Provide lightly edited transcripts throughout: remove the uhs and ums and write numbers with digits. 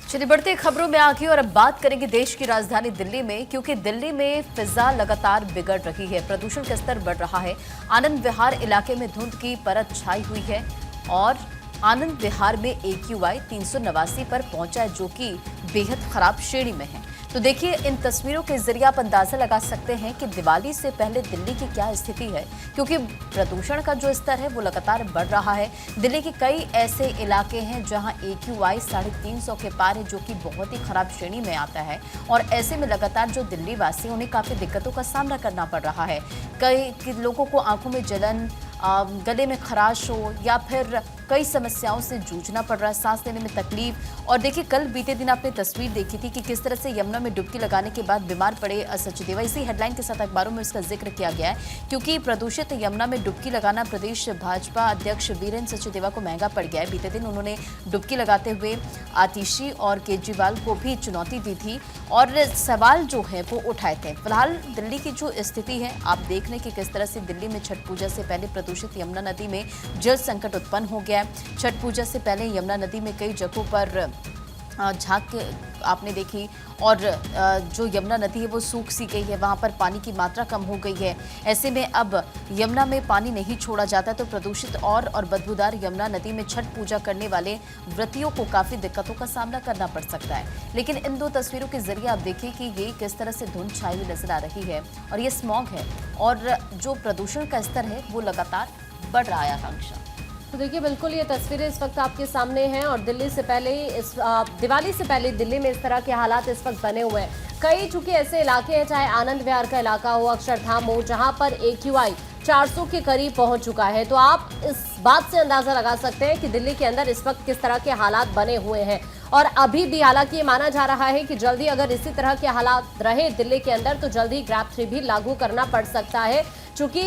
चलिए बढ़ते खबरों में आगे और अब बात करेंगे देश की राजधानी दिल्ली में, क्योंकि दिल्ली में फिजा लगातार बिगड़ रही है। प्रदूषण का स्तर बढ़ रहा है। आनंद विहार इलाके में धुंध की परत छाई हुई है और आनंद विहार में AQI 389 पर पहुंचा है, जो कि बेहद खराब श्रेणी में है। तो देखिए, इन तस्वीरों के जरिए आप अंदाजा लगा सकते हैं कि दिवाली से पहले दिल्ली की क्या स्थिति है, क्योंकि प्रदूषण का जो स्तर है वो लगातार बढ़ रहा है। दिल्ली के कई ऐसे इलाके हैं जहां AQI 350 के पार है, जो कि बहुत ही खराब श्रेणी में आता है। और ऐसे में लगातार जो दिल्ली वासी उन्हें काफी दिक्कतों का सामना करना पड़ रहा है। कई लोगों को आंखों में जलन, गले में खराश हो या फिर कई समस्याओं से जूझना पड़ रहा है, सांस लेने में तकलीफ। और देखिए, कल बीते दिन आपने तस्वीर देखी थी कि किस तरह से यमुना में डुबकी लगाने के बाद बीमार पड़े सचदेवा। इसी हेडलाइन के साथ अखबारों में इसका जिक्र किया गया है, क्योंकि प्रदूषित यमुना में डुबकी लगाना प्रदेश भाजपा अध्यक्ष वीरेंद्र सचदेवा को महंगा पड़ गया है। बीते दिन उन्होंने डुबकी लगाते हुए आतिशी और केजरीवाल को भी चुनौती दी थी और सवाल जो है वो उठाए थे। फिलहाल दिल्ली की जो स्थिति है, आप देख लें कि किस तरह से दिल्ली में छठ पूजा से पहले प्रदूषित यमुना नदी में जल संकट उत्पन्न हो गया है। छठ पूजा से पहले यमुना नदी में कई जगहों पर झांक आपने देखी और जो यमुना नदी है वो सूख सी गई है, वहां पर पानी की मात्रा कम हो गई है। ऐसे में अब यमुना में पानी नहीं छोड़ा जाता, तो प्रदूषित और बदबूदार यमुना नदी में छठ पूजा करने वाले व्रतियों को काफी दिक्कतों का सामना करना पड़ सकता है। लेकिन इन दो तस्वीरों के जरिए आप देखिए कि ये किस तरह से धुंध छाई हुई नजर आ रही है और ये स्मॉग है और जो प्रदूषण का स्तर है वो लगातार बढ़ रहा है। आकांक्षा, तो देखिए, बिल्कुल ये तस्वीरें इस वक्त आपके सामने हैं और दिल्ली से पहले इस दिवाली से पहले दिल्ली में इस तरह के हालात इस वक्त बने हुए हैं। कई चूंकि ऐसे इलाके हैं, चाहे आनंद विहार का इलाका हो, अक्षरधाम हो, जहां पर AQI 400 के करीब पहुंच चुका है। तो आप इस बात से अंदाजा लगा सकते हैं कि दिल्ली के अंदर इस वक्त किस तरह के हालात बने हुए हैं। और अभी भी हालांकि ये माना जा रहा है कि जल्दी अगर इसी तरह के हालात रहे दिल्ली के अंदर, तो जल्दी ग्रैब 3 भी लागू करना पड़ सकता है। चूंकि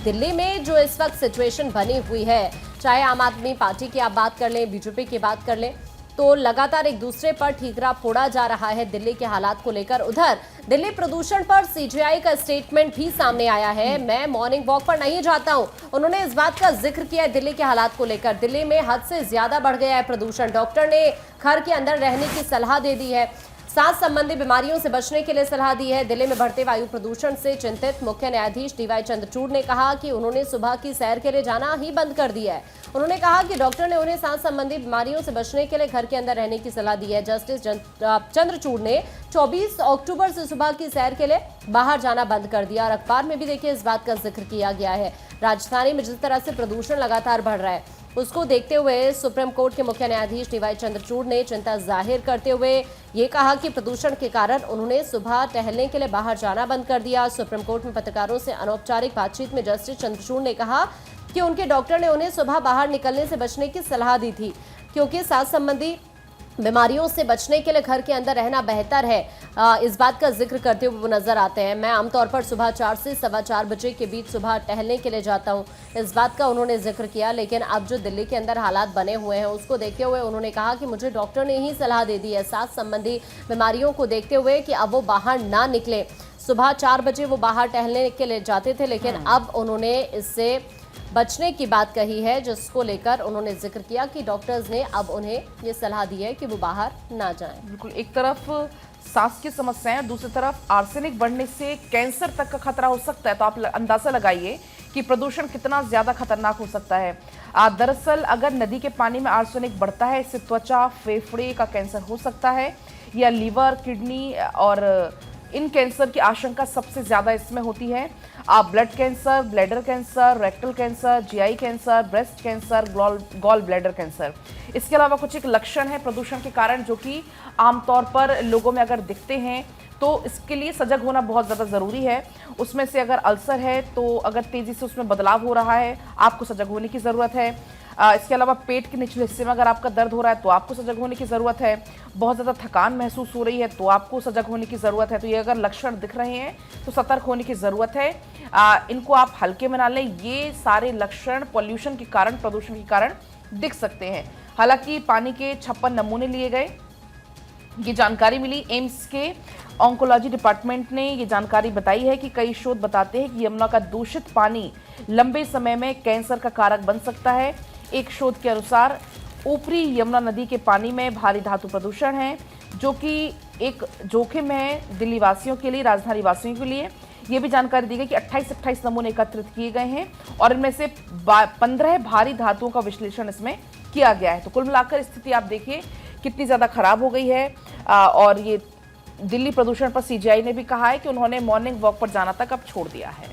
दिल्ली में जो इस वक्त सिचुएशन बनी हुई है, चाहे आम आदमी पार्टी की आप बात कर लें, बीजेपी की बात कर लें, तो लगातार एक दूसरे पर ठीकरा फोड़ा जा रहा है दिल्ली के हालात को लेकर। उधर दिल्ली प्रदूषण पर CGI का स्टेटमेंट भी सामने आया है। मैं मॉर्निंग वॉक पर नहीं जाता हूं, उन्होंने इस बात का जिक्र किया है दिल्ली के हालात को लेकर। दिल्ली में हद से ज्यादा बढ़ गया है प्रदूषण। डॉक्टर ने घर के अंदर रहने की सलाह दे दी है। सांस संबंधी बीमारियों से बचने के लिए सलाह दी है। दिल्ली में बढ़ते वायु प्रदूषण से चिंतित मुख्य न्यायाधीश DY चंद्रचूड़ ने कहा कि उन्होंने सुबह की सैर के लिए जाना ही बंद कर दिया है। उन्होंने कहा कि डॉक्टर ने उन्हें सांस संबंधी बीमारियों से बचने के लिए घर के अंदर रहने की सलाह दी है। जस्टिस चंद्रचूड़ ने 24 अक्टूबर से सुबह की सैर के लिए बाहर जाना बंद कर दिया। और अखबार में भी देखिए इस बात का जिक्र किया गया है। राजधानी में जिस तरह से प्रदूषण लगातार बढ़ रहा है, उसको देखते हुए सुप्रीम कोर्ट के मुख्य न्यायाधीश DY चंद्रचूड़ ने चिंता जाहिर करते हुए ये कहा कि प्रदूषण के कारण उन्होंने सुबह टहलने के लिए बाहर जाना बंद कर दिया। सुप्रीम कोर्ट में पत्रकारों से अनौपचारिक बातचीत में जस्टिस चंद्रचूड़ ने कहा कि उनके डॉक्टर ने उन्हें सुबह बाहर निकलने से बचने की सलाह दी थी, क्योंकि सांस संबंधी बीमारियों से बचने के लिए घर के अंदर रहना बेहतर है। इस बात का जिक्र करते हुए वो नजर आते हैं। मैं आमतौर पर सुबह 4 से सवा 4 बजे के बीच सुबह टहलने के लिए जाता हूं, इस बात का उन्होंने जिक्र किया। लेकिन अब जो दिल्ली के अंदर हालात बने हुए हैं, उसको देखते हुए उन्होंने कहा कि मुझे डॉक्टर ने ही सलाह दे दी है सांस संबंधी बीमारियों को देखते हुए कि अब वो बाहर ना निकले। सुबह 4 बजे वो बाहर टहलने के लिए जाते थे, लेकिन अब उन्होंने इससे बचने की बात कही है, जिसको लेकर उन्होंने जिक्र किया कि डॉक्टर्स ने अब उन्हें ये सलाह दी है कि वो बाहर ना जाएं। बिल्कुल, एक तरफ सांस की समस्याएं, दूसरी तरफ आर्सेनिक बढ़ने से कैंसर तक का खतरा हो सकता है। तो आप अंदाजा लगाइए कि प्रदूषण कितना ज्यादा खतरनाक हो सकता है। दरअसल अगर नदी के पानी में आर्सेनिक बढ़ता है, इससे त्वचा, फेफड़े का कैंसर हो सकता है या लीवर, किडनी और इन कैंसर की आशंका सबसे ज्यादा इसमें होती है। Blood cancer, bladder cancer, rectal cancer, GI cancer, breast cancer, gall bladder cancer. इसके अलावा कुछ एक लक्षण है प्रदूषण के कारण जो कि आमतौर पर लोगों में अगर दिखते हैं तो इसके लिए सजग होना बहुत ज़्यादा ज़रूरी है। उसमें से अगर अल्सर है तो अगर तेज़ी से उसमें बदलाव हो रहा है, आपको सजग होने की ज़रूरत है। इसके अलावा पेट के निचले हिस्से में अगर आपका दर्द हो रहा है तो आपको सजग होने की ज़रूरत है। बहुत ज़्यादा थकान महसूस हो रही है तो आपको सजग होने की ज़रूरत है। तो ये अगर लक्षण दिख रहे हैं तो सतर्क होने की ज़रूरत है। इनको आप हल्के में ना लें। ये सारे लक्षण पॉल्यूशन के कारण, प्रदूषण के कारण दिख सकते हैं। हालांकि पानी के 56 नमूने लिए गए, ये जानकारी मिली। एम्स के ऑन्कोलॉजी डिपार्टमेंट ने ये जानकारी बताई है कि कई शोध बताते हैं कि यमुना का दूषित पानी लंबे समय में कैंसर का कारक बन सकता है। एक शोध के अनुसार ऊपरी यमुना नदी के पानी में भारी धातु प्रदूषण है, जो कि एक जोखिम है दिल्ली वासियों के लिए, राजधानी वासियों के लिए। ये भी जानकारी दी गई कि 28 नमूने एकत्रित किए गए हैं और इनमें से 15 भारी धातुओं का विश्लेषण इसमें किया गया है। तो कुल मिलाकर स्थिति आप देखिए कितनी ज़्यादा खराब हो गई है। और ये दिल्ली प्रदूषण पर सीजीआई ने भी कहा है कि उन्होंने मॉर्निंग वॉक पर जाना तक अब छोड़ दिया है।